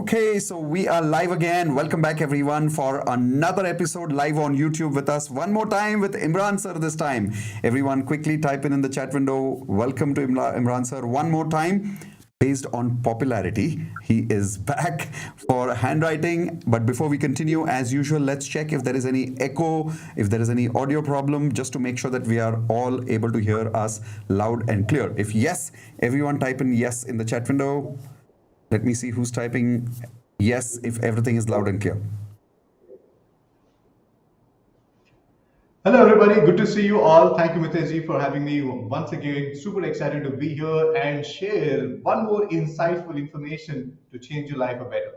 Okay, so we are live again. Welcome back, everyone, for another episode live on YouTube with us. One more time with Imran sir this time. Everyone, quickly type in the chat window. Welcome to Imran sir. One more time. Based on popularity, he is back for handwriting. But before we continue, as usual, let's check if there is any echo, if there is any audio problem, just to make sure that we are all able to hear us loud and clear. If yes, everyone type in yes in the chat window. Let me see who's typing yes if everything is loud and clear. Hello, everybody. Good to see you all. Thank you, Mitesh, for having me once again. Super excited to be here and share one more insightful information to change your life a better.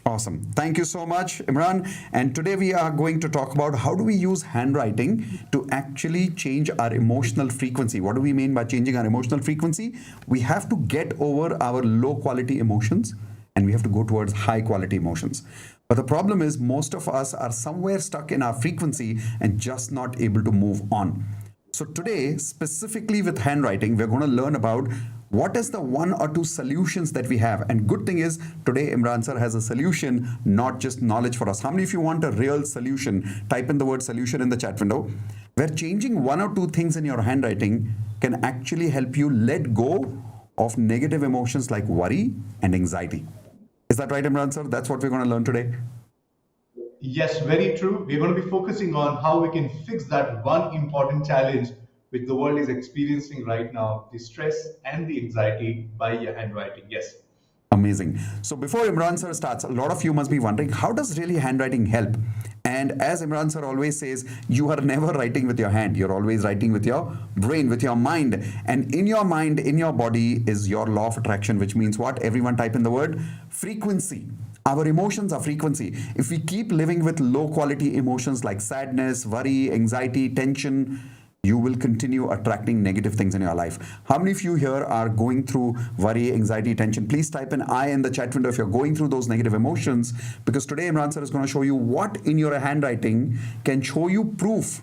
Awesome. Thank you so much, Imran. And today we are going to talk about how do we use handwriting to actually change our emotional frequency. What do we mean by changing our emotional frequency? We have to get over our low quality emotions and we have to go towards high quality emotions. But the problem is most of us are somewhere stuck in our frequency and just not able to move on. So today, specifically with handwriting, we're going to learn about what is the one or two solutions that we have. And good thing is today Imran sir has a solution, not just knowledge for us. How many of you want a real solution? Type in the word solution in the chat window. Where changing one or two things in your handwriting can actually help you let go of negative emotions like worry and anxiety. Is that right, Imran sir? That's what we're going to learn today. Yes, very true. We're going to be focusing on how we can fix that one important challenge which the world is experiencing right now, the stress and the anxiety by your handwriting. Yes. Amazing. So before Imran sir starts, a lot of you must be wondering, how does really handwriting help? And as Imran sir always says, you are never writing with your hand. You're always writing with your brain, with your mind. And in your mind, in your body is your law of attraction, which means what? Everyone type in the word frequency. Our emotions are frequency. If we keep living with low quality emotions like sadness, worry, anxiety, tension, you will continue attracting negative things in your life. How many of you here are going through worry, anxiety, tension? Please type an I in the chat window if you're going through those negative emotions, because today Imran sir is going to show you what in your handwriting can show you proof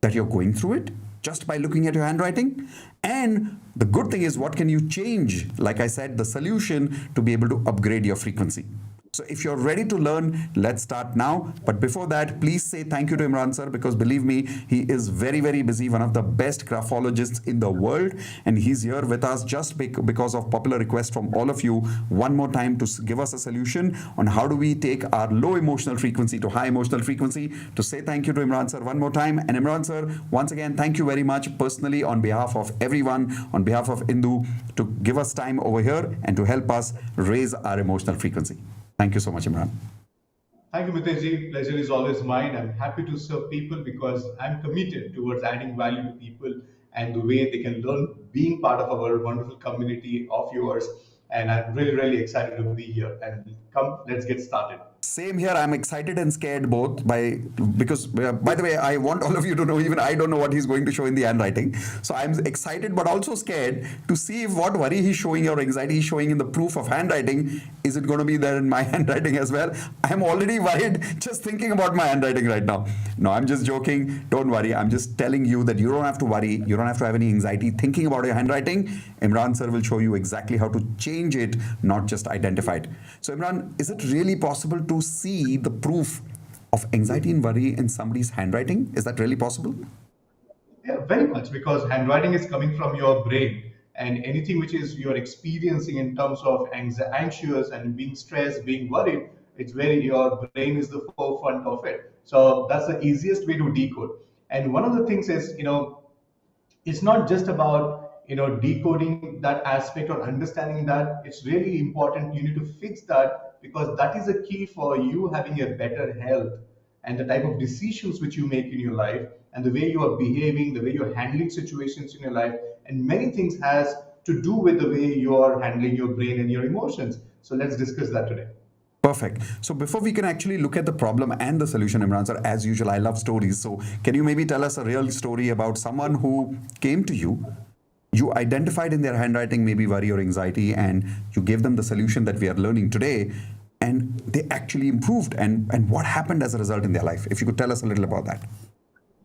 that you're going through it just by looking at your handwriting. And the good thing is, what can you change? Like I said, the solution to be able to upgrade your frequency. So if you're ready to learn, let's start now. But before that, please say thank you to Imran sir, because believe me, he is very, very busy, one of the best graphologists in the world. And he's here with us just because of popular request from all of you one more time to give us a solution on how do we take our low emotional frequency to high emotional frequency. To say thank you to Imran sir one more time. And Imran sir, once again, thank you very much personally on behalf of everyone, on behalf of Indu, to give us time over here and to help us raise our emotional frequency. Thank you so much, Imran. Thank you, Mitesh. Pleasure is always mine. I'm happy to serve people because I'm committed towards adding value to people and the way they can learn being part of our wonderful community of yours. And I'm really, really excited to be here. And come, let's get started. Same here. I'm excited and scared both because by the way, I want all of you to know, even I don't know what he's going to show in the handwriting. So I'm excited but also scared to see if what worry he's showing or anxiety he's showing in the proof of handwriting, is it going to be there in my handwriting as well? I'm already worried just thinking about my handwriting right now. No, I'm just joking. Don't worry. I'm just telling you that you don't have to worry. You don't have to have any anxiety thinking about your handwriting. Imran sir will show you exactly how to change it, not just identify it. So Imran, is it really possible to see the proof of anxiety and worry in somebody's handwriting? Is that really possible? Yeah, very much, because handwriting is coming from your brain, and anything which is you're experiencing in terms of anxious and being stressed, being worried, it's where your brain is the forefront of it. So that's the easiest way to decode. And one of the things is, it's not just about decoding that aspect or understanding that. It's really important. You need to fix that, because that is a key for you having a better health and the type of decisions which you make in your life and the way you are behaving, the way you're handling situations in your life, and many things has to do with the way you are handling your brain and your emotions. So let's discuss that today. Perfect. So before we can actually look at the problem and the solution, Imran sir, as usual, I love stories. So can you maybe tell us a real story about someone who came to you, you identified in their handwriting maybe worry or anxiety, and you gave them the solution that we are learning today, and they actually improved, and what happened as a result in their life? If you could tell us a little about that.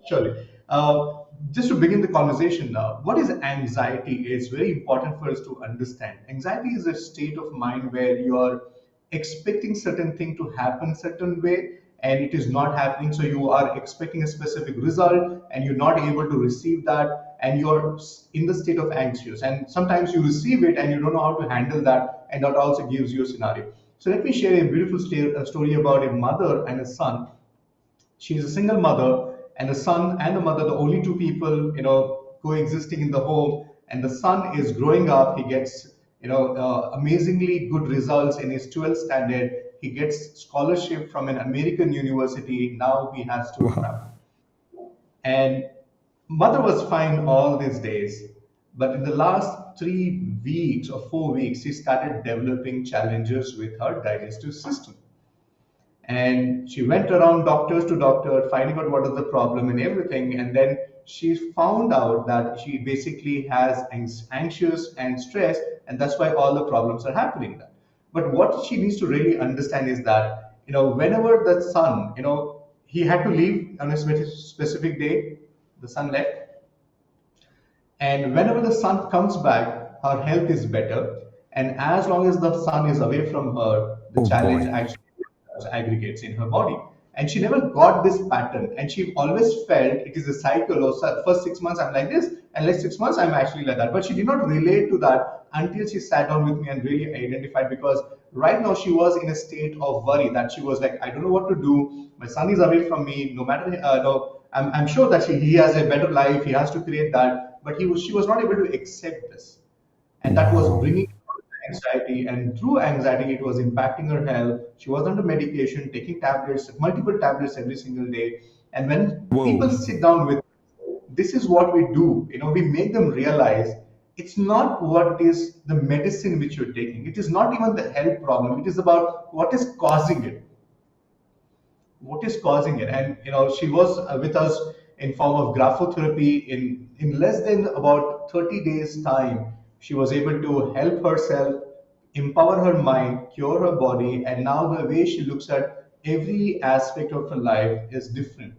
Surely. Just to begin the conversation, what is anxiety? It's very important for us to understand. Anxiety is a state of mind where you are expecting certain thing to happen certain way, and it is not happening. So you are expecting a specific result and you're not able to receive that, and you're in the state of anxious, and sometimes you receive it and you don't know how to handle that, and that also gives you a scenario. So let me share a beautiful story about a mother and a son. She is a single mother, and the son and the mother, the only two people, coexisting in the home. And the son is growing up. He gets, amazingly good results in his 12th standard. He gets scholarship from an American university. Now he has to Wow. travel. And mother was fine all these days, but in the last 3 weeks or 4 weeks, she started developing challenges with her digestive system. And she went around doctors to doctor finding out what is the problem and everything, and then she found out that she basically has anxious and stress, and that's why all the problems are happening there. But what she needs to really understand is that, whenever the son, he had to leave on a specific day, the son left, and whenever the sun comes back, her health is better. And as long as the sun is away from her, the Oh challenge boy. actually aggregates in her body. And she never got this pattern. And she always felt it is a cycle. Or first 6 months I'm like this, and next 6 months I'm actually like that. But she did not relate to that until she sat down with me and really identified, because right now she was in a state of worry that she was like, I don't know what to do. My son is away from me. No matter, no, I'm sure that he has a better life. He has to create that, but she was not able to accept this, and that was Wow. bringing anxiety. And through anxiety, it was impacting her health. She was under medication, taking tablets, multiple tablets every single day. And when people Whoa. sit down with, this is what we do. We make them realize it's not what is the medicine which you're taking. It is not even the health problem. It is about what is causing it. What is causing it? And she was with us in form of graphotherapy. In less than about 30 days time, she was able to help herself, empower her mind, cure her body, and now the way she looks at every aspect of her life is different.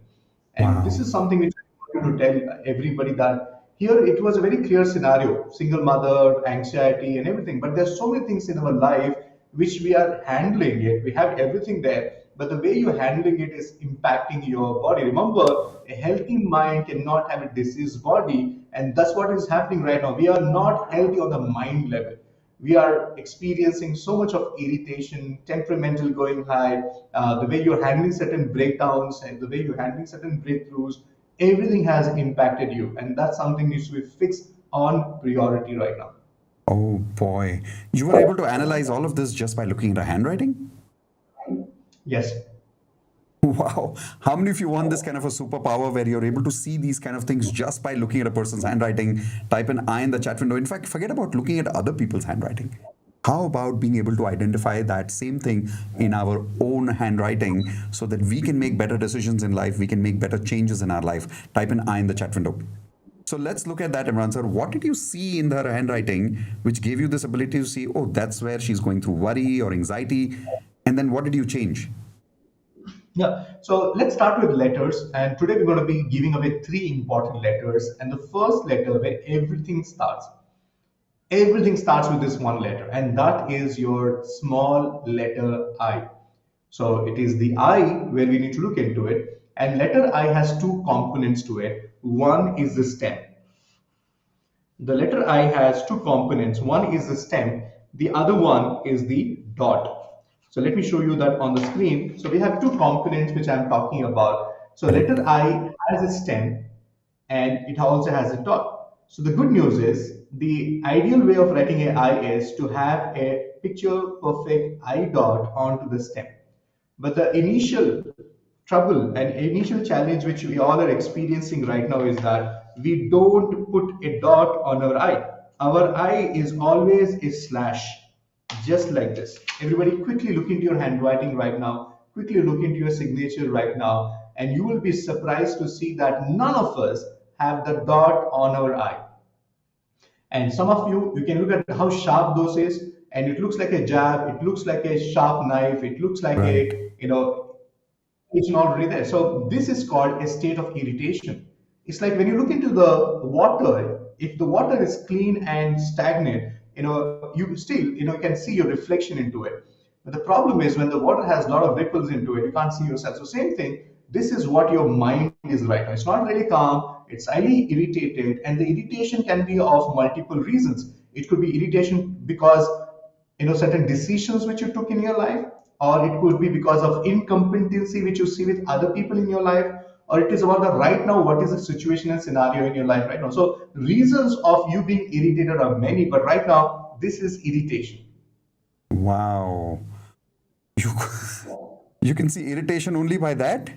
And this Wow. is something which I wanted to tell everybody, that here it was a very clear scenario: single mother, anxiety, and everything. But there's so many things in our life which we are handling it. We have everything there, but the way you're handling it is impacting your body. Remember, a healthy mind cannot have a diseased body, and that's what is happening right now. We are not healthy on the mind level. We are experiencing so much of irritation, temperamental going high, the way you're handling certain breakdowns and the way you're handling certain breakthroughs, everything has impacted you. And that's something needs to be fixed on priority right now. Oh boy. You were able to analyze all of this just by looking at a handwriting? Yes. Wow. How many of you want this kind of a superpower where you're able to see these kind of things just by looking at a person's handwriting? Type an I in the chat window. In fact, forget about looking at other people's handwriting. How about being able to identify that same thing in our own handwriting so that we can make better decisions in life, we can make better changes in our life? Type an I in the chat window. So let's look at that, Imran sir. What did you see in her handwriting which gave you this ability to see, oh, that's where she's going through worry or anxiety? And then what did you change? Yeah. So let's start with letters. And today we're going to be giving away three important letters. And the first letter, where everything starts with this one letter, and that is your small letter I. So it is the I where we need to look into it. And letter I has two components to it. One is the stem. The letter I has two components. One is the stem, the other one is the dot. So let me show you that on the screen. So we have two components which I'm talking about. So Correct. letter I has a stem and it also has a dot. So the good news is the ideal way of writing a I is to have a picture perfect I dot onto the stem. But the initial trouble and initial challenge which we all are experiencing right now is that we don't put a dot on our I. Our I is always a slash, just like this. Everybody quickly look into your handwriting right now, quickly look into your signature right now, and you will be surprised to see that none of us have the dot on our I. And some of you can look at how sharp those is, and it looks like a jab, it looks like a sharp knife, it looks like Right. it's not already there. So this is called a state of irritation. It's like when you look into the water, if the water is clean and stagnant, you still, you can see your reflection into it. But the problem is when the water has a lot of ripples into it, you can't see yourself. So same thing, this is what your mind is right now. It's not really calm, it's highly irritated, and the irritation can be of multiple reasons. It could be irritation because certain decisions which you took in your life, or it could be because of incompetency which you see with other people in your life, or it is about the right now, what is the situation and scenario in your life right now. So reasons of you being irritated are many, but right now this is irritation. Wow. You, you can see irritation only by that?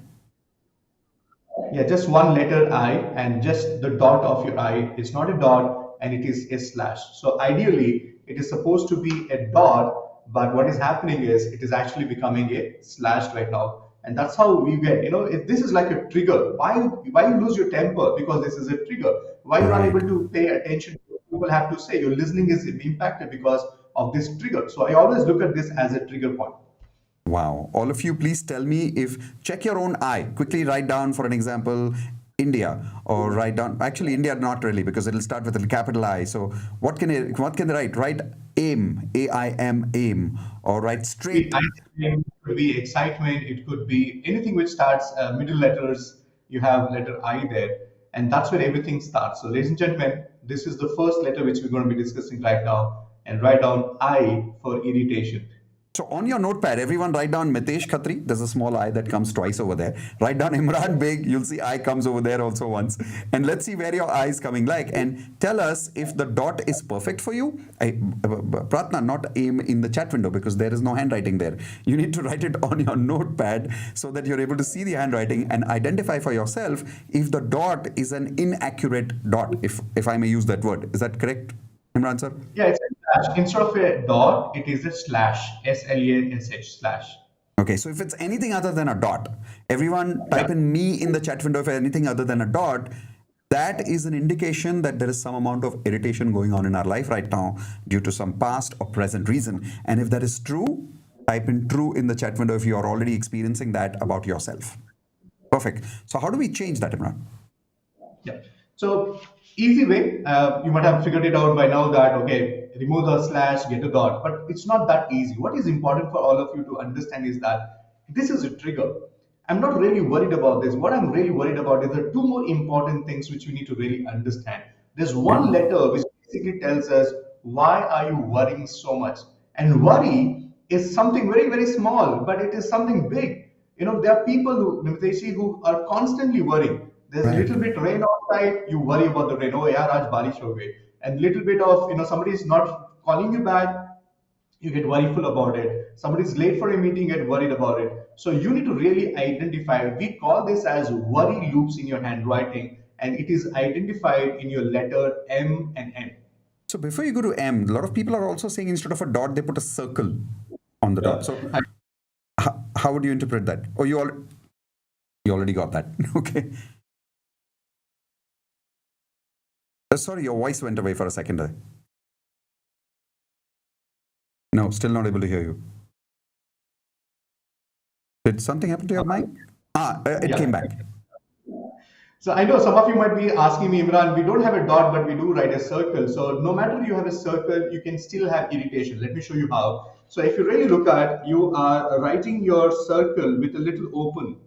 Yeah, just one letter I, and just the dot of your I is not a dot, and it is a slash. So ideally, it is supposed to be a dot, but what is happening is it is actually becoming a slash right now. And that's how we get, if this is like a trigger. Why you lose your temper? Because this is a trigger. Why you're not Right. able to pay attention to what people have to say? Your listening is impacted because of this trigger. So I always look at this as a trigger point. Wow. All of you, please tell me if, check your own eye. Quickly write down, for an example, India, or write down, actually, India, not really, because it'll start with a capital I. So what can they write? Write aim, AIM, aim, or write Be straight. ice could be excitement, it could be anything which starts middle letters, you have letter I there, and that's where everything starts. So, ladies and gentlemen, this is the first letter which we're going to be discussing right now, and write down I for irritation. So on your notepad, everyone write down Mitesh Khatri. There's a small I that comes twice over there. Write down Imran Beg. You'll see I comes over there also once. And let's see where your I is coming like. And tell us if the dot is perfect for you. Pratna, not aim in the chat window because there is no handwriting there. You need to write it on your notepad so that you're able to see the handwriting and identify for yourself if the dot is an inaccurate dot, if I may use that word. Is that correct, Imran sir? Yeah, it's a slash. Instead of a dot, it is a slash, SLASH, slash. Okay, so if it's anything other than a dot, everyone Yeah. type in me in the chat window if anything other than a dot. That is an indication that there is some amount of irritation going on in our life right now due to some past or present reason. And if that is true, type in true in the chat window if you are already experiencing that about yourself. Perfect. So, how do we change that, Imran? Yeah. So easy way. You might have figured it out by now that okay, remove the slash, get a dot. But it's not that easy. What is important for all of you to understand is that this is a trigger. I'm not really worried about this. What I'm really worried about is there are two more important things which you need to really understand. There's Okay. one letter which basically tells us why are you worrying so much. And worry is something very, very small, but it is something big. There are people who are constantly worrying. There's a Right. little bit rain outside, you worry about the rain. Oh, yeah, aaj barish ho gayi. And little bit of, somebody is not calling you back, you get worryful about it. Somebody's late for a meeting, get worried about it. So you need to really identify. We call this as worry loops in your handwriting, and it is identified in your letter M and N. So, before you go to M, a lot of people are also saying instead of a dot, they put a circle on the dot. Yeah. So, how would you interpret that? Oh, you already got that. Okay. Sorry, your voice went away for a second there. No, still not able to hear you. Did something happen to your mic? It Yeah. came back. So I know some of you might be asking me, Imran, we don't have a dot, but we do write a circle. So no matter you have a circle, you can still have irritation. Let me show you how. So if you really look at, you are writing your circle with a little open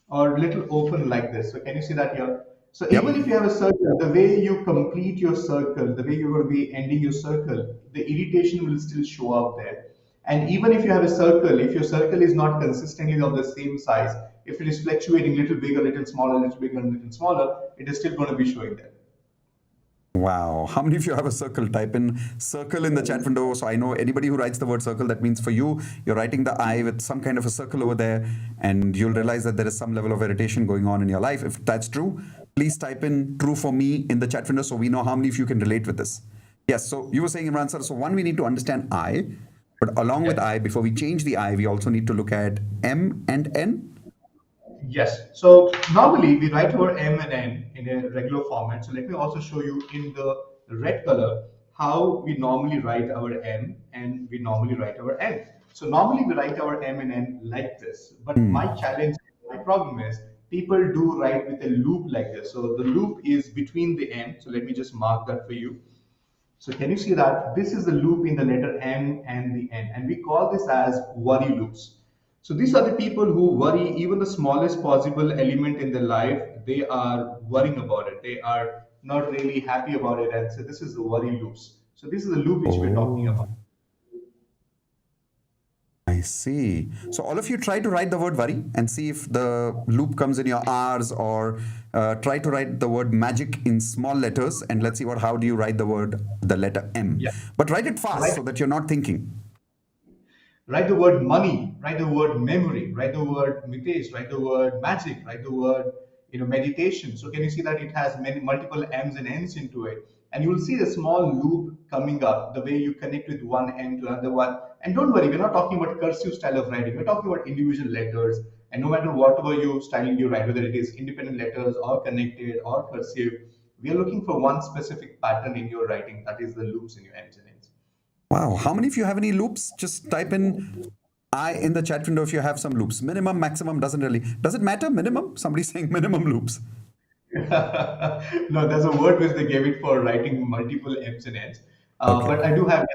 or little open like this. So can you see that here? So even Yep. if you have a circle, the way you complete your circle, the way you're going to be ending your circle, the irritation will still show up there. And even if you have a circle, if your circle is not consistently of the same size, if it is fluctuating little bigger, little smaller, little bigger, little smaller, it is still going to be showing there. Wow. How many of you have a circle? Type in circle in the chat window. So I know anybody who writes the word circle, that means for you, you're writing the I with some kind of a circle over there, and you'll realize that there is some level of irritation going on in your life. If that's true, please type in true for me in the chat window so we know how many of you can relate with this. Yes. So you were saying, Imran sir, so one, we need to understand I, but along with Yes. I, before we change the I, we also need to look at M and N. Yes. So normally we write our M and N in a regular format. So let me also show you in the red color how we normally write our M and we normally write our N. So normally we write our M and N like this. But my challenge, my problem is people do write with a loop like this. So the loop is between the M. So let me just mark that for you. So can you see that this is the loop in the letter M and the N, and we call this as worry loops. So these are the people who worry even the smallest possible element in their life. They are worrying about it. They are not really happy about it, and so this is the worry loops. So this is the loop which we're talking Oh, about. I see. So all of you try to write the word worry and see if the loop comes in your R's, or try to write the word magic in small letters, and let's see what how do you write the letter M. Yeah. But write it fast Right. so that you're not thinking. Write the word money, write the word memory, write the word Mitesh, write the word magic, write the word meditation. So can you see that it has many multiple M's and N's into it? And you will see the small loop coming up, the way you connect with one M to another one. And don't worry, we're not talking about cursive style of writing. We're talking about individual letters. And no matter whatever you styling you write, whether it is independent letters or connected or cursive, we are looking for one specific pattern in your writing. That is the loops in your M's and N's. Wow. How many of you have any loops? Just type in I in the chat window if you have some loops. Minimum, maximum doesn't really. Does it matter? Minimum? Somebody's saying minimum loops. No, there's a word which they gave it for writing multiple M's and N's. Okay. But I do have,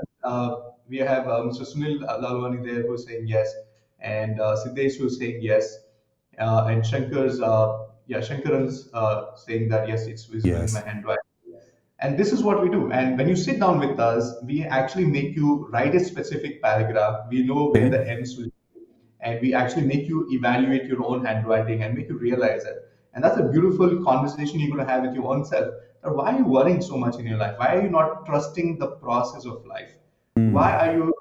we have Mr. Sunil Lalwani there who's saying yes, and Siddesh who's saying yes, and Shankaran's saying that yes, it's visible in my Yes. handwriting. And this is what we do. And when you sit down with us, we actually make you write a specific paragraph. We know where the Okay. M's will be, and we actually make you evaluate your own handwriting and make you realize it. And that's a beautiful conversation you're going to have with your own self. That why are you worrying so much in your life? Why are you not trusting the process of life? Why Hmm. are you,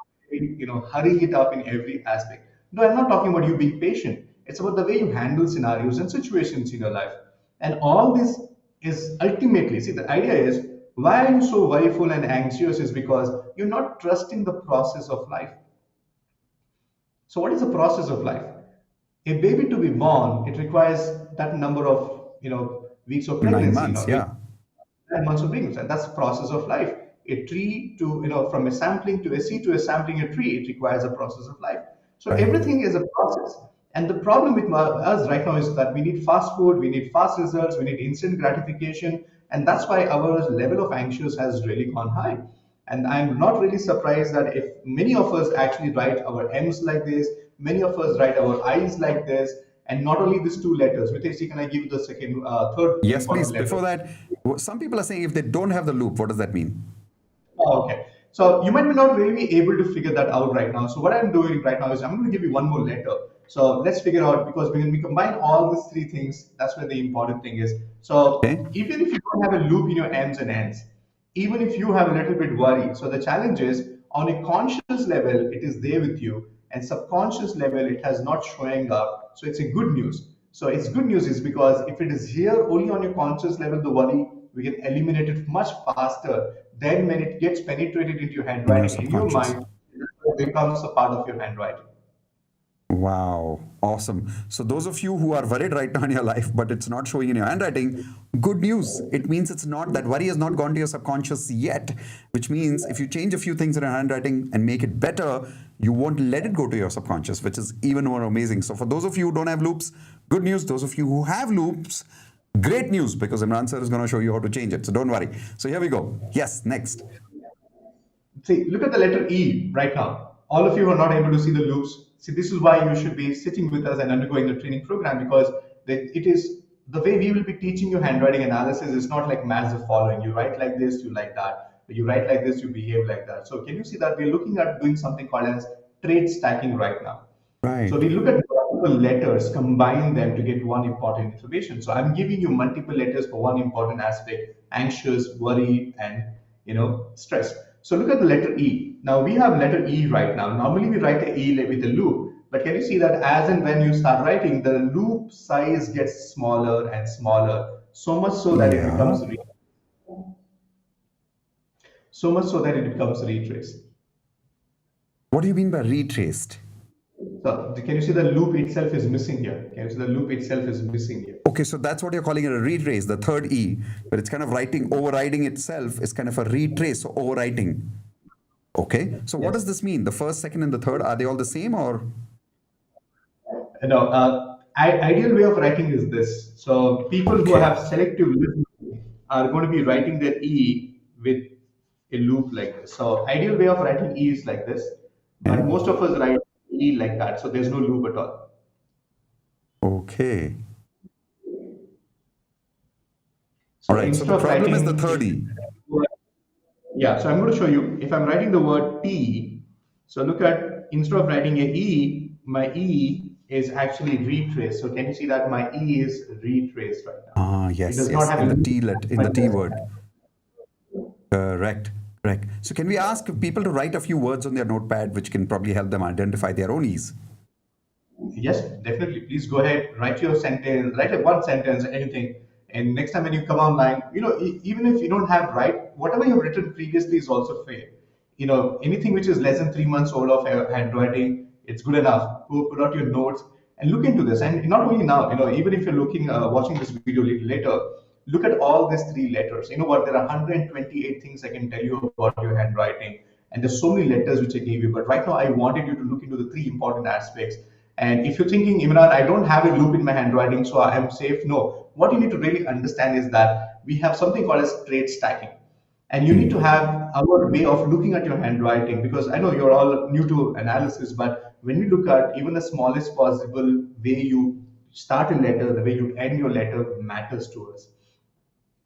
hurrying it up in every aspect? No, I'm not talking about you being patient. It's about the way you handle scenarios and situations in your life. And all this is ultimately, see, the idea is why are you so worryful and anxious is because you're not trusting the process of life. So, what is the process of life? A baby to be born, it requires that number of weeks of Nine pregnancy, months. Yeah. 9 months of pregnancy, and that's the process of life. A tree to from a sampling to a seed to a sampling a tree, it requires a process of life. So Right. everything is a process. And the problem with us right now is that we need fast food, we need fast results, we need instant gratification, and that's why our level of anxious has really gone high. And I'm not really surprised that if many of us actually write our M's like this, many of us write our I's like this, and not only these two letters. Mitesh, can I give you the third Yes, please. important letter? Before that, some people are saying if they don't have the loop, what does that mean? Oh, okay. So you might be not really be able to figure that out right now. So what I'm doing right now is I'm going to give you one more letter. So let's figure out because when we combine all these three things, that's where the important thing is. So Okay. even if you don't have a loop in your M's and N's, even if you have a little bit worry, so the challenge is on a conscious level, it is there with you, and subconscious level, it has not showing up. So it's a good news. So it's good news is because if it is here only on your conscious level, the worry, we can eliminate it much faster than when it gets penetrated into your In your handwriting in your subconscious. mind, it becomes a part of your handwriting. Wow, awesome. So, those of you who are worried right now in your life, but it's not showing in your handwriting, good news. It means it's not that worry has not gone to your subconscious yet, which means if you change a few things in your handwriting and make it better, you won't let it go to your subconscious, which is even more amazing. So, for those of you who don't have loops, good news. Those of you who have loops, great news because Imran sir is going to show you how to change it. So, don't worry. So, here we go. Yes, next. See, look at the letter E right now. All of you who are not able to see the loops, see, this is why you should be sitting with us and undergoing the training program because it is the way we will be teaching you handwriting analysis is not like maths the following. You write like this, you like that. You write like this, you behave like that. So can you see that we're looking at doing something called as trait stacking right now? So Right. we look at multiple letters, combine them to get one important information. So I'm giving you multiple letters for one important aspect: anxious, worry, and stress. So look at the letter E. Now we have letter E right now. Normally we write a E with a loop, but can you see that as and when you start writing, the loop size gets smaller and smaller, so much so that it Yeah. becomes so much so that it becomes retraced. What do you mean by retraced? So can you see the loop itself is missing here? Can you see the loop itself is missing here? Okay, so that's what you're calling it a retrace, the third E, but it's kind of writing, overriding itself is kind of a retrace, so overwriting. Okay, so what Yes. does this mean? The first, second, and the third, are they all the same or? No, ideal way of writing is this. So people who Okay, have selective listening are going to be writing their E with a loop like this. So ideal way of writing E is like this, but Okay. most of us write E like that. So there's no loop at all. Okay. All So right. So instead the of problem is the writing, third E. yeah, so I'm going to show you. If I'm writing the word T, so look at, instead of writing a E, my E is actually retraced. So can you see that my E is retraced right now? Ah, It yes, does not yes. have In a the loop, in the but T word. Correct. Correct. So can we ask people to write a few words on their notepad which can probably help them identify their own E's? yes, definitely. Please go ahead, write your sentence, write a one sentence, anything. And next time when you come online, even if you don't have write, whatever you've written previously is also fair. Anything which is less than 3 months old of handwriting, it's good enough. Go put out your notes and look into this. And not only now, even if you're watching this video a little later, look at all these three letters. You know what? There are 128 things I can tell you about your handwriting, and there's so many letters which I gave you. But right now, I wanted you to look into the three important aspects. And if you're thinking, Imran, I don't have a loop in my handwriting, so I am safe. No, what you need to really understand is that we have something called as trait stacking. And you need to Hmm. have our way of looking at your handwriting, because I know you're all new to analysis, but when we look at even the smallest possible way you start a letter, the way you end your letter matters to us.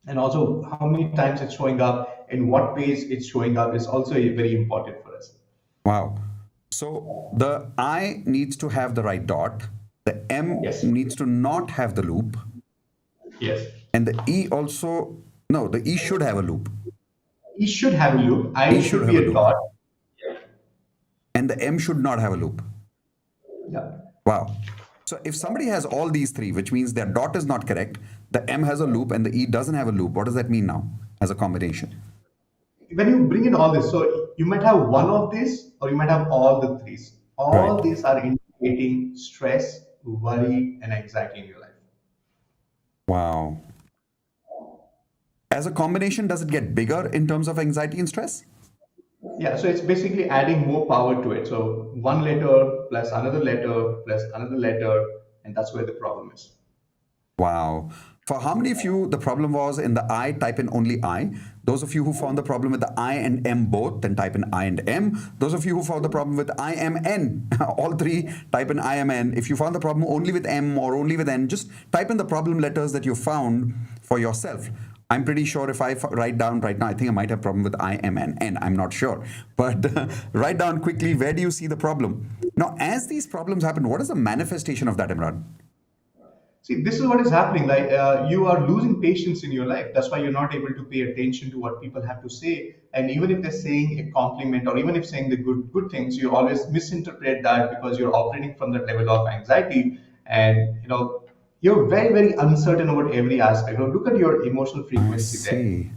And also how many times it's showing up and what page it's showing up is also very important for us. Wow. So the I needs to have the right dot, the M Yes. needs to not have the loop, Yes. and the E also, no, the E should have a loop. E should have a loop. I E should should have be a a loop. dot. And the M should not have a loop. Yeah. Wow. So if somebody has all these three, which means their dot is not correct, the M has a loop and the E doesn't have a loop, what does that mean now as a combination? When you bring in all this, so you might have one of these or you might have all the threes. Right. All these are indicating stress, worry, and anxiety in your life. Wow. As a combination, does it get bigger in terms of anxiety and stress? Yeah, so it's basically adding more power to it. So one letter plus another letter, and that's where the problem is. Wow. For how many of you the problem was in the I, type in only I? Those of you who found the problem with the I and M both, then type in I and M. Those of you who found the problem with I, M, N, all three, type in I, M, N. If you found the problem only with M or only with N, just type in the problem letters that you found for yourself. I'm pretty sure if I write down right now, I think I might have problem with I, M, and N. I'm not sure. But write down quickly, where do you see the problem? Now, as these problems happen, what is the manifestation of that, Imran? See, this is what is happening. Like you are losing patience in your life. That's why you're not able to pay attention to what people have to say. And even if they're saying a compliment, or even if saying the good things, you always misinterpret that because you're operating from that level of anxiety. And you're very, very uncertain about every aspect. Look at your emotional I frequency there. see.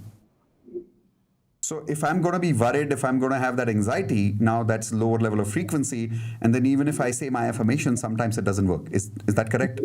So if I'm going to be worried, if I'm going to have that anxiety, now that's lower level of frequency. And then even if I say my affirmation, sometimes it doesn't work. Is that correct?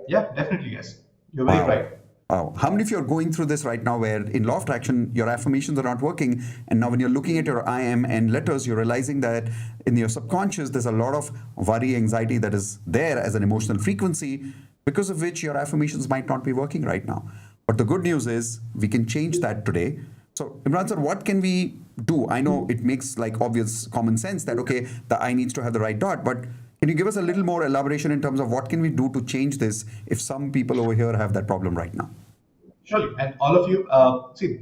Yeah, definitely yes. You're very Wow. right. Wow. How many of you are going through this right now where in law of attraction, your affirmations are not working? And now when you're looking at your I am and letters, you're realizing that in your subconscious, there's a lot of worry, anxiety that is there as an emotional frequency, because of which your affirmations might not be working right now. But the good news is we can change that today. So Imran sir, what can we do? I know it makes like obvious common sense that, okay, the I needs to have the right dot, but can you give us a little more elaboration in terms of what can we do to change this if some people over here have that problem right now? Surely. And all of you, see,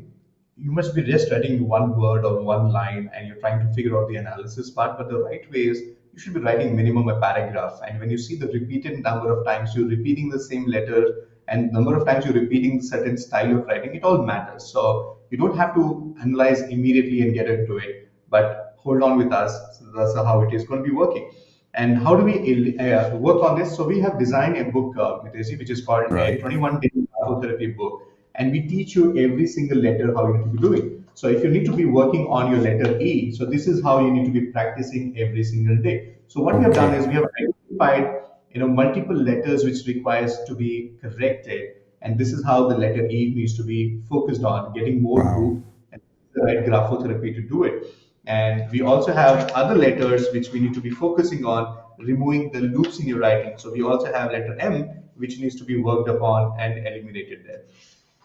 you must be just writing one word or one line and you're trying to figure out the analysis part. But the right way is you should be writing minimum a paragraph. And when you see the repeated number of times you're repeating the same letter and number of times you're repeating certain style of writing, it all matters. So you don't have to analyze immediately and get into it, but hold on with us. So that's how it is going to be working. And how do we work on this? So we have designed a book, Mitesh, which is called a Right. 21-day therapy book, and we teach you every single letter how you need to be doing. So if you need to be working on your letter E, so this is how you need to be practicing every single day. So what we have done is Okay. we have identified multiple letters which requires to be corrected, and this is how the letter E needs to be focused on, getting more Wow. loop and the right graphotherapy to do it. And we also have other letters which we need to be focusing on, removing the loops in your writing. So we also have letter M, which needs to be worked upon and eliminated there.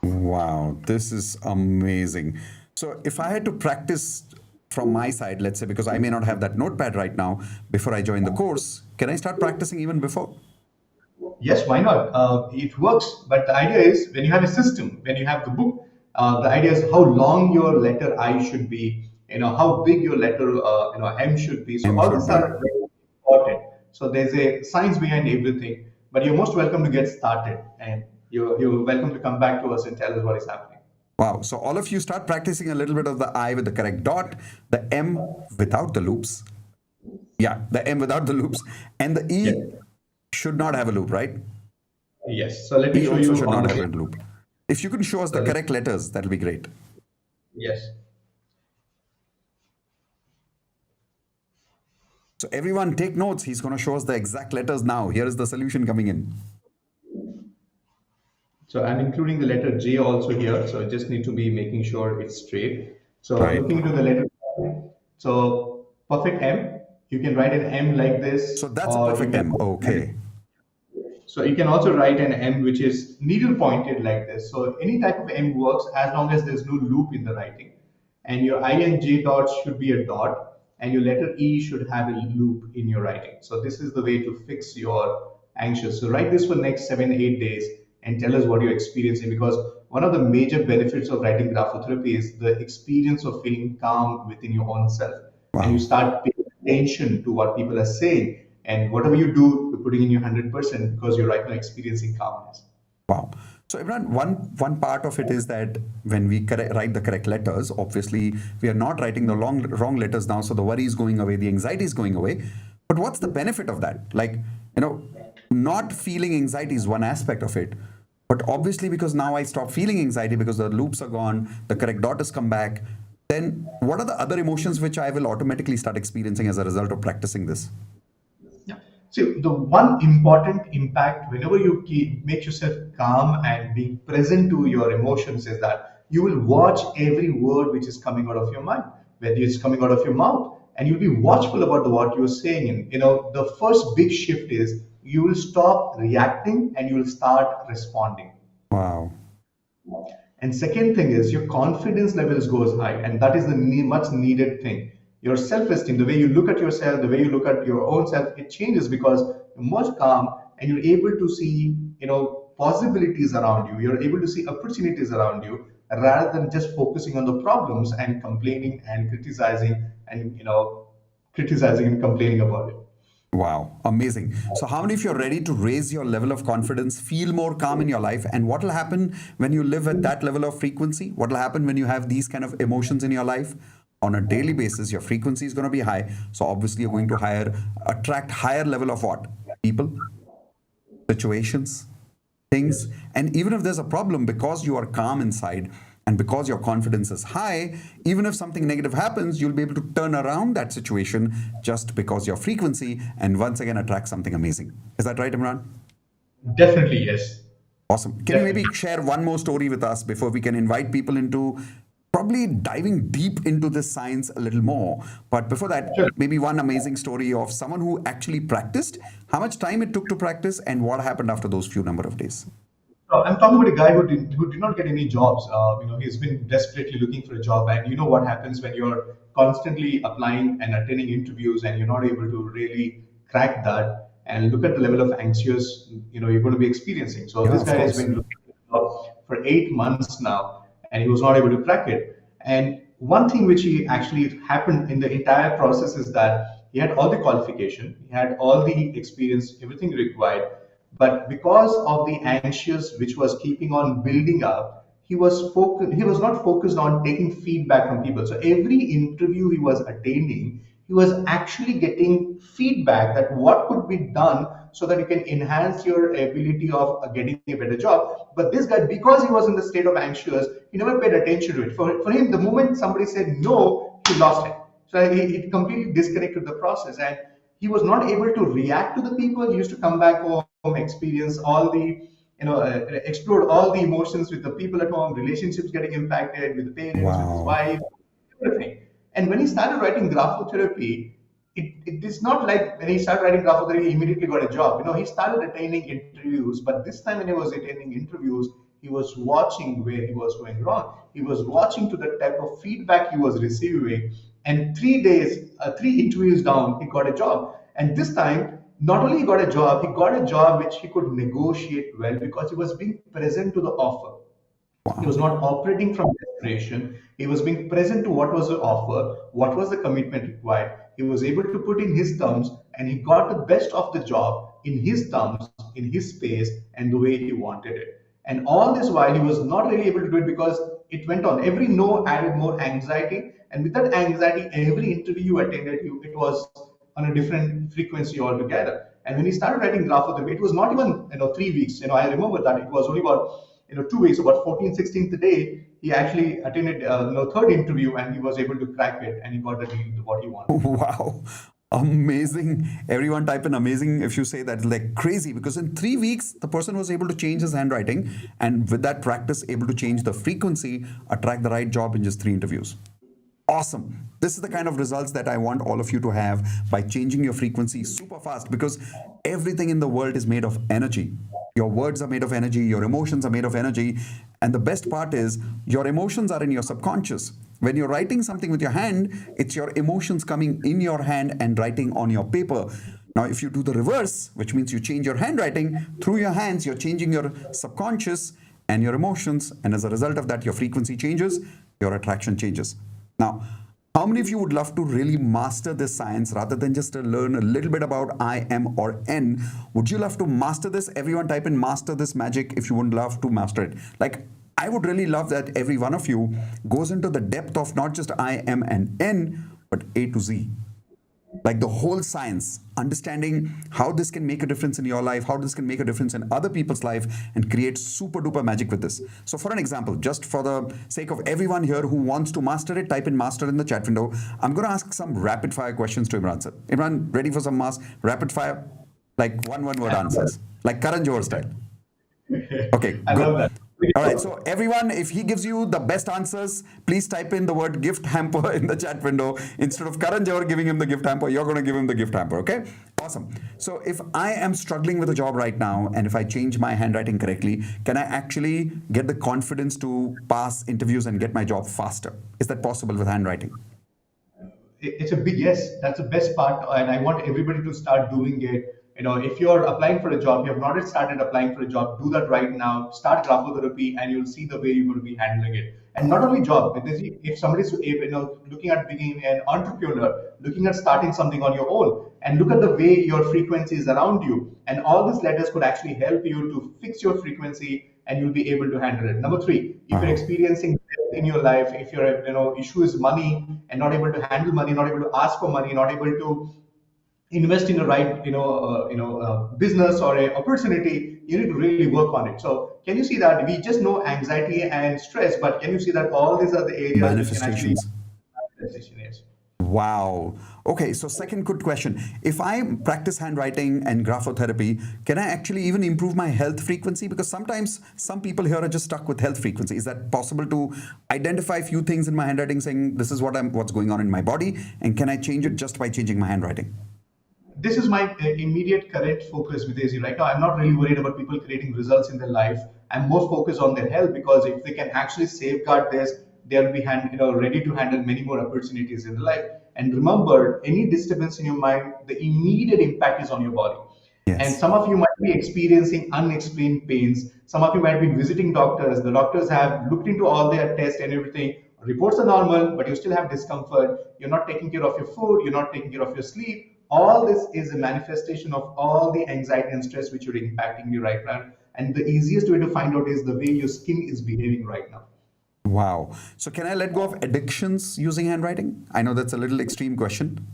Wow. This is amazing. So if I had to practice from my side, let's say, because I may not have that notepad right now before I join the course, can I start practicing even before? Yes, why not? It works, but the idea is when you have a system, when you have the book, the idea is how long your letter I should be, how big your letter, M should be. So M all should these be. are very important. So there's a science behind everything, but you're most welcome to get started, and you're welcome to come back to us and tell us what is happening. Wow. So all of you start practicing a little bit of the I with the correct dot, the M without the loops. Yeah, the M without the loops. And the Yes. E should not have a loop, right? Yes. So let me E show also you should on not the have a screen. loop. If you can show us the So let- correct letters, that'll be great. yes. So everyone take notes. He's going to show us the exact letters now. Here is the solution coming in. So I'm including the letter J also here. So I just need to be making sure it's straight. So Right. looking into the letter, so perfect M. You can write an M like So this, that's a or you perfect can. M. Okay. So you can also write an M which is needle pointed like this. So any type of M works as long as there's no loop in the writing. And your I and J dots should be a dot, and your letter E should have a loop in your writing. So this is the way to fix your anxious. So write this for next 7, 8 days and tell us what you're experiencing, because one of the major benefits of writing graphotherapy is the experience of feeling calm within your own self, and you Wow. start paying attention to what people are saying, and whatever you do, you're putting in your 100% because you're right now experiencing calmness. Wow. So Imran, one part of it is that when we write the correct letters, obviously we are not writing the wrong letters now. So the worry is going away, the anxiety is going away. But what's the benefit of that? Like, you know, not feeling anxiety is one aspect of it. But obviously, because now I stop feeling anxiety because the loops are gone, the correct dot has come back, then what are the other emotions which I will automatically start experiencing as a result of practicing this? Yeah. See, the one important impact whenever you make yourself calm and being present to your emotions is that you will watch every word which is coming out of your mind, whether it's coming out of your mouth, and you'll be watchful about what you're saying. And the first big shift is you will stop reacting and you will start responding. Wow. And second thing is your confidence levels goes high, and that is the much needed thing. Your self-esteem, the way you look at yourself, the way you look at your own self, it changes because you're much calm and you're able to see, possibilities around you. You're able to see opportunities around you rather than just focusing on the problems and complaining and criticizing and complaining about it. Wow, amazing. So, how many of you are ready to raise your level of confidence, feel more calm in your life? And what will happen when you live at that level of frequency? What will happen when you have these kind of emotions in your life? On a daily basis, your frequency is going to be high. So, obviously, you're going to attract higher level of what? People, situations, things. And even if there's a problem, because you are calm inside and because your confidence is high, even if something negative happens, you'll be able to turn around that situation just because your frequency and once again attract something amazing. Is that right, Imran? Definitely, yes. Awesome. Can you Definitely. maybe share one more story with us before we can invite people into probably diving deep into this science a little more? But before that, Sure. maybe one amazing story of someone who actually practiced, how much time it took to practice, and what happened after those few number of days. I'm talking about a guy who did not get any jobs. He's been desperately looking for a job, and you know what happens when you're constantly applying and attending interviews, and you're not able to really crack that. And look at the level of anxious you're going to be experiencing. So Yeah, this of guy has course. been looking for a job for 8 months now, and he was not able to crack it. And one thing which he actually happened in the entire process is that he had all the qualification, he had all the experience, everything required, but because of the anxious which was keeping on building up, he was not focused on taking feedback from people. So every interview he was attending, he was actually getting feedback that what could be done so that you can enhance your ability of getting a better job. But this guy, because he was in the state of anxious, he never paid attention to it. For him, the moment somebody said no, he lost it. So he completely disconnected the process, and he was not able to react to the people. He used to come back home, experience all the, explore all the emotions with the people at home, relationships getting impacted with the parents, with his Wow. wife, everything. And when he started writing graphotherapy, it is not like when he started writing graphotherapy, he immediately got a job. He started attending interviews, but this time when he was attending interviews, He was watching where he was going wrong. He was watching to the type of feedback he was receiving. And 3 days, 3 interviews down, he got a job. And this time, not only he got a job, he got a job which he could negotiate well because he was being present to the offer. He was Wow. not operating from desperation. He was being present to what was the offer, what was the commitment required. He was able to put in his terms and he got the best of the job in his terms, in his space, and the way he wanted it. And all this while he was not really able to do it because it went on. Every no added more anxiety. And with that anxiety, every interview you attended, it was on a different frequency altogether. And when he started writing GRAPHO-THERAPY, it was not even 3 weeks. I remember that it was only about 2 weeks, about 14th, 16th day, he actually attended third interview and he was able to crack it and he got the deal what he wanted. Wow. Amazing. Everyone type in amazing if you say that. Like crazy, because in 3 weeks, the person was able to change his handwriting and with that practice, able to change the frequency, attract the right job in just 3 interviews. Awesome. This is the kind of results that I want all of you to have by changing your frequency super fast because everything in the world is made of energy. Your words are made of energy, your emotions are made of energy. And the best part is your emotions are in your subconscious. When you're writing something with your hand, it's your emotions coming in your hand and writing on your paper. Now, if you do the reverse, which means you change your handwriting through your hands, you're changing your subconscious and your emotions. And as a result of that, your frequency changes, your attraction changes. Now, how many of you would love to really master this science rather than just to learn a little bit about I, M, or N? Would you love to master this? Everyone type in master this magic if you would love to master it. Like, I would really love that every one of you goes into the depth of not just I, M, and N, but A to Z. Like the whole science, understanding how this can make a difference in your life, how this can make a difference in other people's life, and create super duper magic with this. So, for an example, just for the sake of everyone here who wants to master it, type in master in the chat window. I'm going to ask some rapid fire questions to Imran sir. Imran, ready for some rapid fire? Like one word answers, like Karan Johar style. Okay, I good. love that. All right, so everyone, if he gives you the best answers, please type in the word gift hamper in the chat window. Instead of Karan Johar giving him the gift hamper, you're going to give him the gift hamper, okay? Awesome. So if I am struggling with a job right now, and if I change my handwriting correctly, can I actually get the confidence to pass interviews and get my job faster? Is that possible with handwriting? It's a big yes. That's the best part, and I want everybody to start doing it. If you're applying for a job, you have not yet started applying for a job, do that right now. Start GRAPHO-THERAPY, and you'll see the way you're going to be handling it. And not only job, because if somebody's looking at being an entrepreneur, looking at starting something on your own, and look at the way your frequency is around you, and all these letters could actually help you to fix your frequency, and you'll be able to handle it. Number three, if you're Wow. experiencing debt in your life, if your issue is money and not able to handle money, not able to ask for money, not able to invest in the right business or a opportunity, you need to really work on it. So can you see that we just know anxiety and stress, but can you see that all these are the areas which can actually Manifestations. manifestation is. Wow. Okay, so second good question. If I practice handwriting and GRAPHO-THERAPY, can I actually even improve my health frequency? Because sometimes some people here are just stuck with health frequency. Is that possible to identify a few things in my handwriting saying this is what's going on in my body? And can I change it just by changing my handwriting? This is my immediate current focus with AZ right now. I'm not really worried about people creating results in their life. I'm more focused on their health because if they can actually safeguard this, they'll be ready to handle many more opportunities in their life. And remember, any disturbance in your mind, the immediate impact is on your body. And Yes. some of you might be experiencing unexplained pains. Some of you might be visiting doctors. The doctors have looked into all their tests and everything. Reports are normal, but you still have discomfort. You're not taking care of your food. You're not taking care of your sleep. All this is a manifestation of all the anxiety and stress which are impacting you right now. And the easiest way to find out is the way your skin is behaving right now. Wow. So can I let go of addictions using handwriting? I know that's a little extreme question.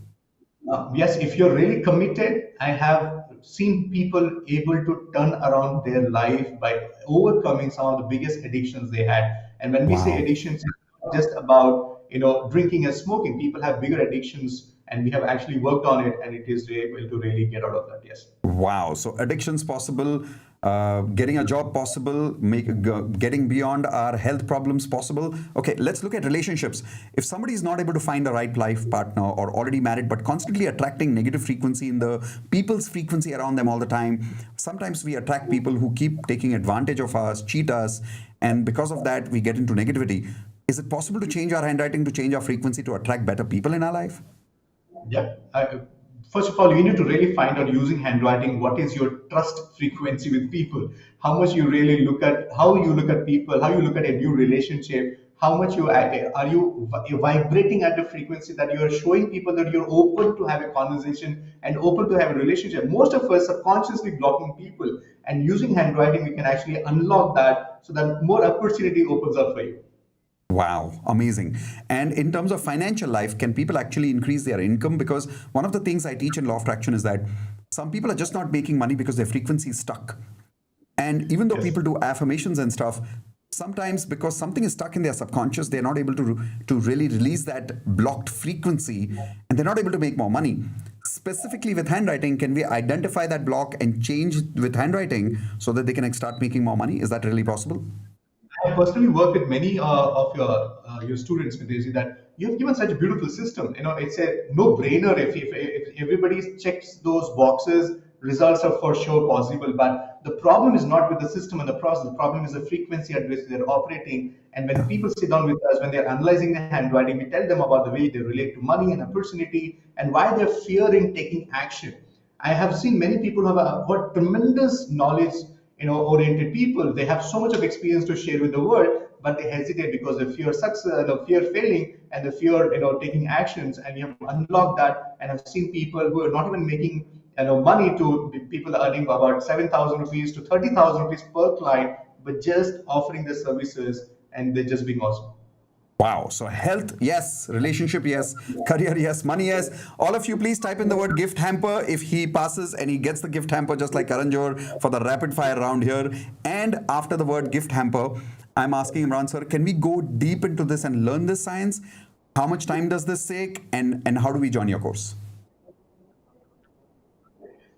Yes, if you're really committed, I have seen people able to turn around their life by overcoming some of the biggest addictions they had. And when we say Wow. addictions, it's not just about drinking and smoking. People have bigger addictions, and we have actually worked on it, and it is able to really get out of that. Yes. Wow. So addictions possible. getting a job possible, getting beyond our health problems possible. Okay, let's look at relationships. If somebody is not able to find the right life partner or already married but constantly attracting negative frequency in the people's frequency around them all the time, sometimes we attract people who keep taking advantage of us, cheat us, and because of that we get into negativity. Is it possible to change our handwriting, to change our frequency, to attract better people in our life? Yeah. First of all, you need to really find out using handwriting what is your trust frequency with people. How much you really look at how you look at people, how you look at a new relationship. How much you are you vibrating at the frequency that you are showing people that you're open to have a conversation and open to have a relationship. Most of us subconsciously blocking people, and using handwriting, we can actually unlock that so that more opportunity opens up for you. Wow, amazing. And in terms of financial life, can people actually increase their income? Because one of the things I teach in law of attraction is that some people are just not making money because their frequency is stuck. And even though Yes. people do affirmations and stuff, sometimes because something is stuck in their subconscious, they're not able to really release that blocked frequency, and they're not able to make more money. Specifically with handwriting, can we identify that block and change with handwriting so that they can start making more money? Is that really possible? I personally work with many of your students, Mitesh, that you have given such a beautiful system. You know, it's a no-brainer. If everybody checks those boxes, results are for sure possible. But the problem is not with the system and the process. The problem is the frequency at which they're operating. And when people sit down with us, when they're analyzing the handwriting, we tell them about the way they relate to money and opportunity and why they're fearing taking action. I have seen many people who have got tremendous knowledge, oriented people. They have so much of experience to share with the world, but they hesitate because they fear success, the fear failing, and the fear, taking actions. And we have unlocked that, and I've seen people who are not even making, money to people earning about 7,000 rupees to 30,000 rupees per client, but just offering the services, and they're just being awesome. Wow. So health, yes. Relationship, yes. Career, yes. Money, yes. All of you, please type in the word gift hamper if he passes and he gets the gift hamper, just like Karanjor for the rapid fire round here. And after the word gift hamper, I'm asking Imran sir, can we go deep into this and learn this science? How much time does this take? And how do we join your course?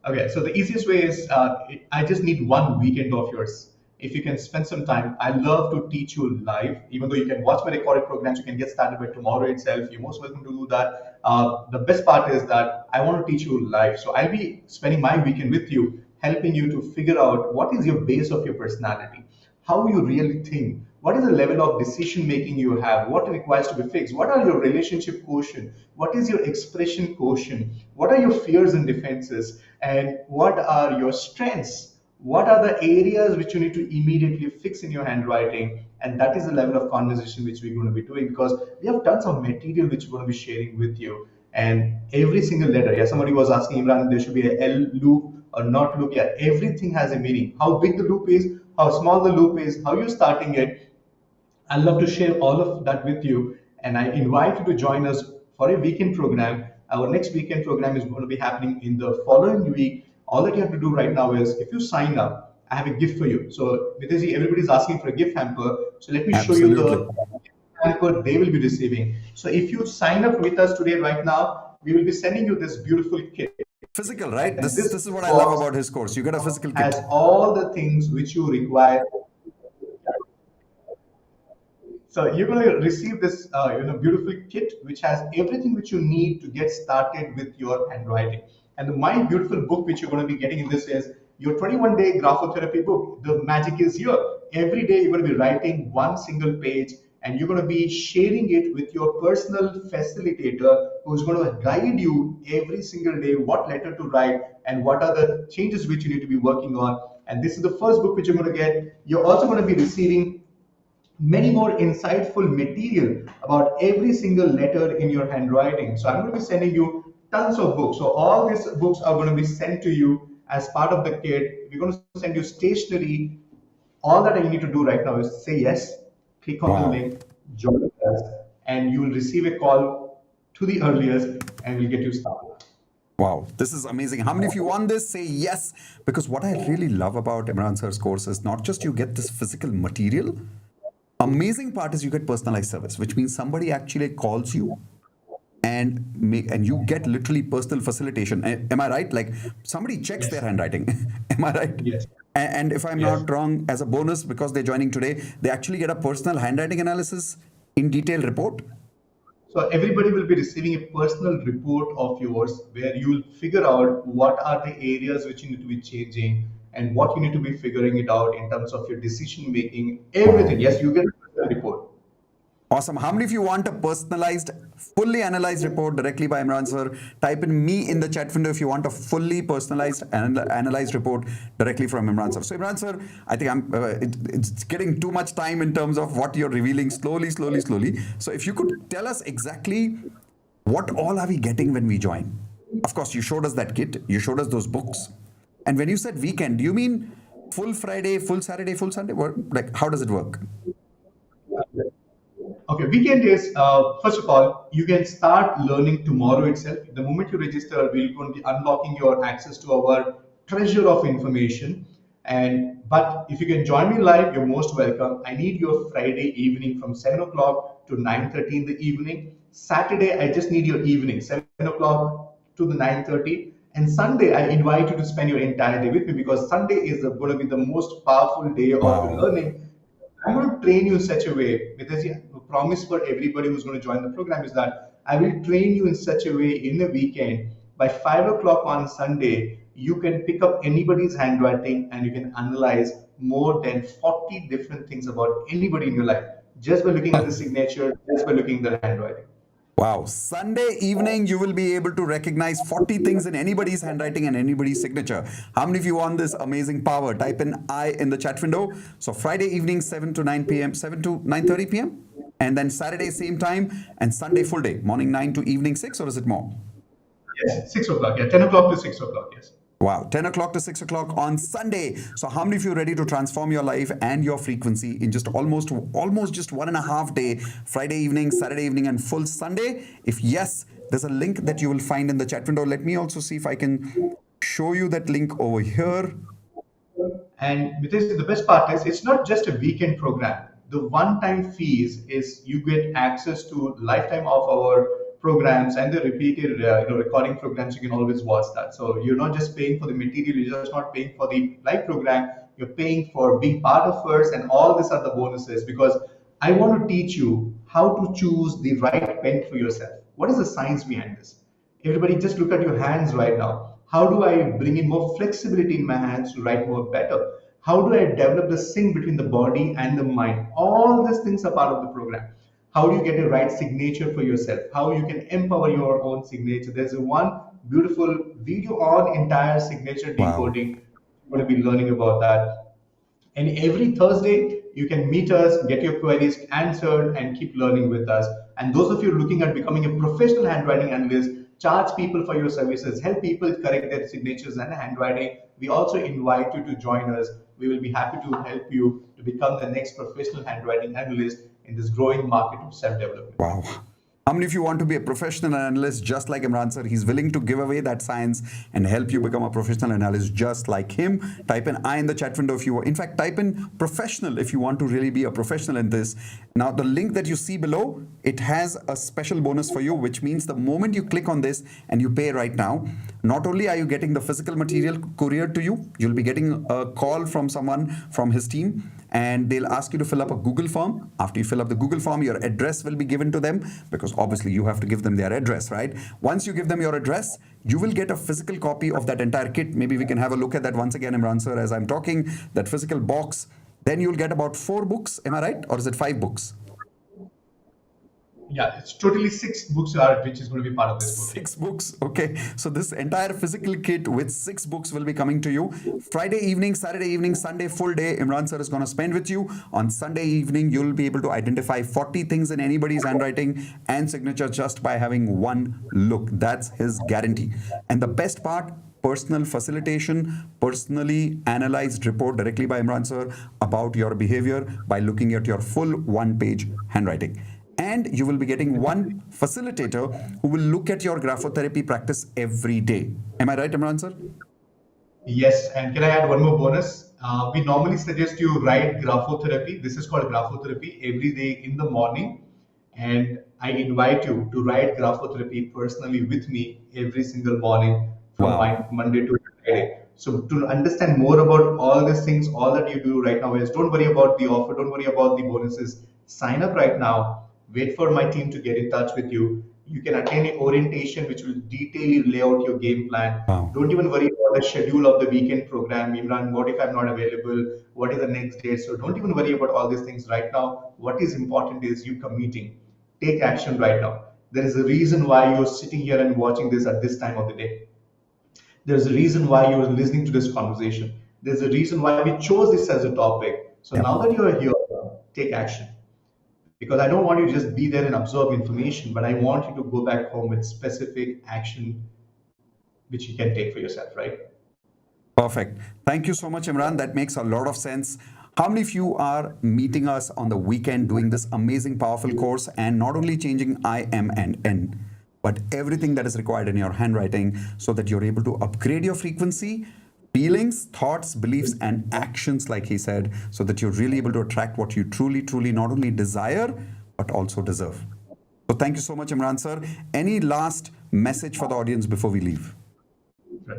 Okay, so the easiest way is I just need one weekend of yours. If you can spend some time, I love to teach you live. Even though you can watch my recorded programs, you can get started by tomorrow itself. You're most welcome to do that. The best part is that I want to teach you live. So I'll be spending my weekend with you, helping you to figure out what is your base of your personality, how you really think, what is the level of decision making you have, what requires to be fixed, what are your relationship quotient, what is your expression quotient, what are your fears and defenses, and what are your strengths, what are the areas which you need to immediately fix in your handwriting. And that is the level of conversation which we're going to be doing, because we have tons of material which we're going to be sharing with you. And every single letter, yeah, somebody was asking, Imran, there should be a L loop or not loop. Yeah, everything has a meaning. How big the loop is, how small the loop is, how you're starting it. I'd love to share all of that with you. And I invite you to join us for a weekend program. Our next weekend program is going to be happening in the following week. All that you have to do right now is, if you sign up, I have a gift for you. So, Mitesh, everybody's asking for a gift hamper. So let me show you Absolutely. the hamper they will be receiving. So if you sign up with us today, right now, we will be sending you this beautiful kit. Physical, right? And This this this is what I love box about his course. You get a physical kit. has all the things which you require. So you're going to receive this, beautiful kit which has everything which you need to get started with your handwriting. And my beautiful book which you're going to be getting in this is your 21-day graphotherapy book. The magic is here. Every day you're going to be writing one single page, and you're going to be sharing it with your personal facilitator who's going to guide you every single day what letter to write and what are the changes which you need to be working on. And this is the first book which you're going to get. You're also going to be receiving many more insightful material about every single letter in your handwriting. So I'm going to be sending you tons of books. So all these books are going to be sent to you as part of the kit. We're going to send you stationery. All that you need to do right now is say yes, click on the Wow. link, join us, and you will receive a call to the earliest, and we'll get you started. Wow, this is amazing. How many of you want this? Say yes. Because what I really love about Imran sir's course is not just you get this physical material. Amazing part is you get personalized service, which means somebody actually calls you and you get literally personal facilitation. Am I right? Like somebody checks their Yes. handwriting. Am I right? Yes. And if I'm Yes. not wrong, as a bonus, because they're joining today, they actually get a personal handwriting analysis in detail report. So everybody will be receiving a personal report of yours where you will figure out what are the areas which you need to be changing and what you need to be figuring it out in terms of your decision making, everything. Wow. Yes, you get a personal report. Awesome. How many of you want a personalized, fully analyzed report directly by Imran sir? Type in me in the chat window if you want a fully personalized and analyzed report directly from Imran sir. So Imran sir, I think it's getting too much time in terms of what you're revealing slowly, slowly, slowly. So if you could tell us exactly what all are we getting when we join? Of course, you showed us that kit, you showed us those books. And when you said weekend, do you mean full Friday, full Saturday, full Sunday? Like, how does it work? Okay, weekend is first of all, you can start learning tomorrow itself. The moment you register, we're going to be unlocking your access to our treasure of information. And but if you can join me live, you're most welcome. I need your Friday evening from 7 o'clock to 9:30 in the evening. Saturday, I just need your evening, 7 o'clock to the 9:30. And Sunday, I invite you to spend your entire day with me because Sunday is going to be the most powerful day of your Wow. learning. I'm going to train you in such a way because the promise for everybody who's going to join the program is that I will train you in such a way in a weekend by 5 o'clock on Sunday. You can pick up anybody's handwriting and you can analyze more than 40 different things about anybody in your life just by looking at the signature, just by looking at the handwriting. Wow. Sunday evening, you will be able to recognize 40 things in anybody's handwriting and anybody's signature. How many of you want this amazing power? Type in I in the chat window. So Friday evening, 7 to 9 p.m., 7 to 9:30 p.m. And then Saturday, same time. And Sunday, full day, morning 9 to evening 6, or is it more? Yes, 6 o'clock. Yeah, 10 o'clock to 6 o'clock. Yes. Wow, 10 o'clock to 6 o'clock on Sunday. So how many of you are ready to transform your life and your frequency in just almost just 1.5 day, Friday evening, Saturday evening, and full Sunday? If yes, there's a link that you will find in the chat window. Let me also see if I can show you that link over here. And Mitesh, the best part is it's not just a weekend program. The one-time fees is you get access to lifetime of our programs and the repeated recording programs. You can always watch that. So you're not just paying for the material, you're just not paying for the live program. You're paying for being part of us, and all these are the bonuses because I want to teach you how to choose the right pen for yourself. What is the science behind this? Everybody just look at your hands right now. How do I bring in more flexibility in my hands to write more better? How do I develop the sync between the body and the mind? All these things are part of the program. How do you get a right signature for yourself? How you can empower your own signature? There's a one beautiful video on entire signature Wow. decoding. We're going to be learning about that. And every Thursday, you can meet us, get your queries answered, and keep learning with us. And those of you looking at becoming a professional handwriting analyst, charge people for your services, help people correct their signatures and handwriting. We also invite you to join us. We will be happy to help you to become the next professional handwriting analyst in this growing market of self development. Wow. How many of you want to be a professional analyst just like Imran sir? He's willing to give away that science and help you become a professional analyst just like him. Type in I in the chat window if you in fact, type in professional if you want to really be a professional in this. Now, the link that you see below, it has a special bonus for you, which means the moment you click on this and you pay right now, not only are you getting the physical material couriered to you, you'll be getting a call from someone from his team and they'll ask you to fill up a Google form. After you fill up the Google form, your address will be given to them because obviously you have to give them their address, right? Once you give them your address, you will get a physical copy of that entire kit. Maybe we can have a look at that once again, Imran sir, as I'm talking, that physical box. Then you'll get about 4 books. Am I right? Or is it 5 books? Yeah, it's totally 6 books are which is going to be part of this book. 6 books. Okay. So this entire physical kit with 6 books will be coming to you. Friday evening, Saturday evening, Sunday full day. Imran sir is going to spend with you. On Sunday evening, you'll be able to identify 40 things in anybody's handwriting and signature just by having one look. That's his guarantee. And the best part, personal facilitation, personally analyzed report directly by Imran sir about your behavior by looking at your full 1-page handwriting. And you will be getting one facilitator who will look at your graphotherapy practice every day. Am I right, Imran sir? Yes, and can I add one more bonus? We normally suggest you write graphotherapy. This is called graphotherapy every day in the morning. And I invite you to write graphotherapy personally with me every single morning from Wow. Monday to Friday. So to understand more about all these things, all that you do right now is don't worry about the offer, don't worry about the bonuses. Sign up right now. Wait for my team to get in touch with you. You can attend an orientation which will detail lay out your game plan. Wow. Don't even worry about the schedule of the weekend program. Imran, what if I'm not available? What is the next date? So don't even worry about all these things right now. What is important is you committing. Take action right now. There is a reason why you're sitting here and watching this at this time of the day. There's a reason why you're listening to this conversation. There's a reason why we chose this as a topic. So Yep. now that you're here, take action. Because I don't want you to just be there and absorb information, but I want you to go back home with specific action which you can take for yourself, right? Perfect. Thank you so much, Imran. That makes a lot of sense. How many of you are meeting us on the weekend doing this amazing, powerful course and not only changing I, M, and N, but everything that is required in your handwriting so that you're able to upgrade your frequency, feelings, thoughts, beliefs, and actions, like he said, so that you're really able to attract what you truly, truly not only desire, but also deserve. So thank you so much, Imran sir. Any last message for the audience before we leave? Right.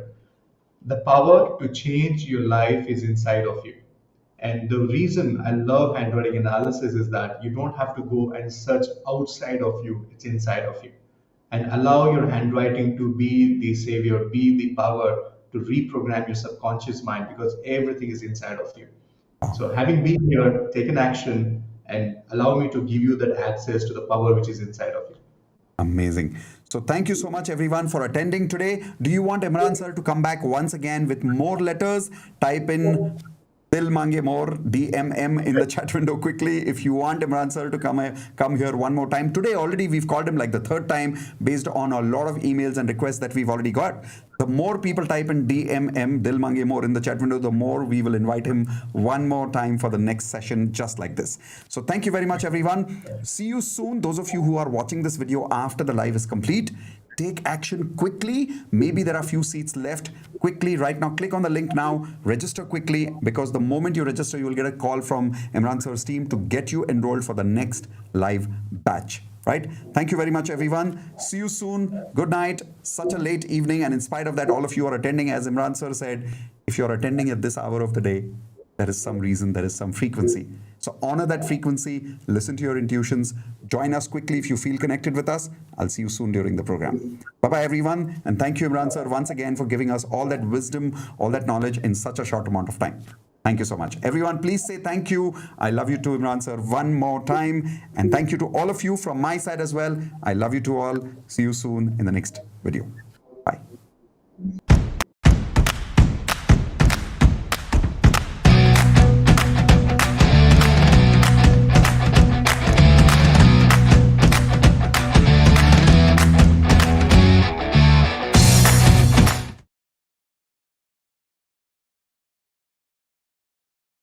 The power to change your life is inside of you. And the reason I love handwriting analysis is that you don't have to go and search outside of you, it's inside of you. And allow your handwriting to be the savior, be the power to reprogram your subconscious mind because everything is inside of you. So, having been here, take an action and allow me to give you that access to the power which is inside of you. Amazing. So thank you so much everyone for attending today. Do you want Imran sir to come back once again with more letters? Type in Dil Mange More, DMM in the chat window quickly. If you want Imran sir to come here one more time. Today already we've called him like the third time based on a lot of emails and requests that we've already got. The more people type in DMM, Dil Mange More in the chat window, the more we will invite him one more time for the next session just like this. So thank you very much everyone. See you soon. Those of you who are watching this video after the live is complete, take action quickly. Maybe there are a few seats left. Quickly, right now, click on the link now, register quickly, because the moment you register, you will get a call from Imran sir's team to get you enrolled for the next live batch. Right? Thank you very much, everyone. See you soon. Good night. Such a late evening. And in spite of that, all of you are attending. As Imran sir said, if you're attending at this hour of the day, there is some reason, there is some frequency. So honor that frequency, listen to your intuitions, join us quickly if you feel connected with us. I'll see you soon during the program. Bye-bye everyone. And thank you Imran sir once again for giving us all that wisdom, all that knowledge in such a short amount of time. Thank you so much. Everyone, please say thank you. I love you too, Imran sir, one more time. And thank you to all of you from my side as well. I love you to all. See you soon in the next video.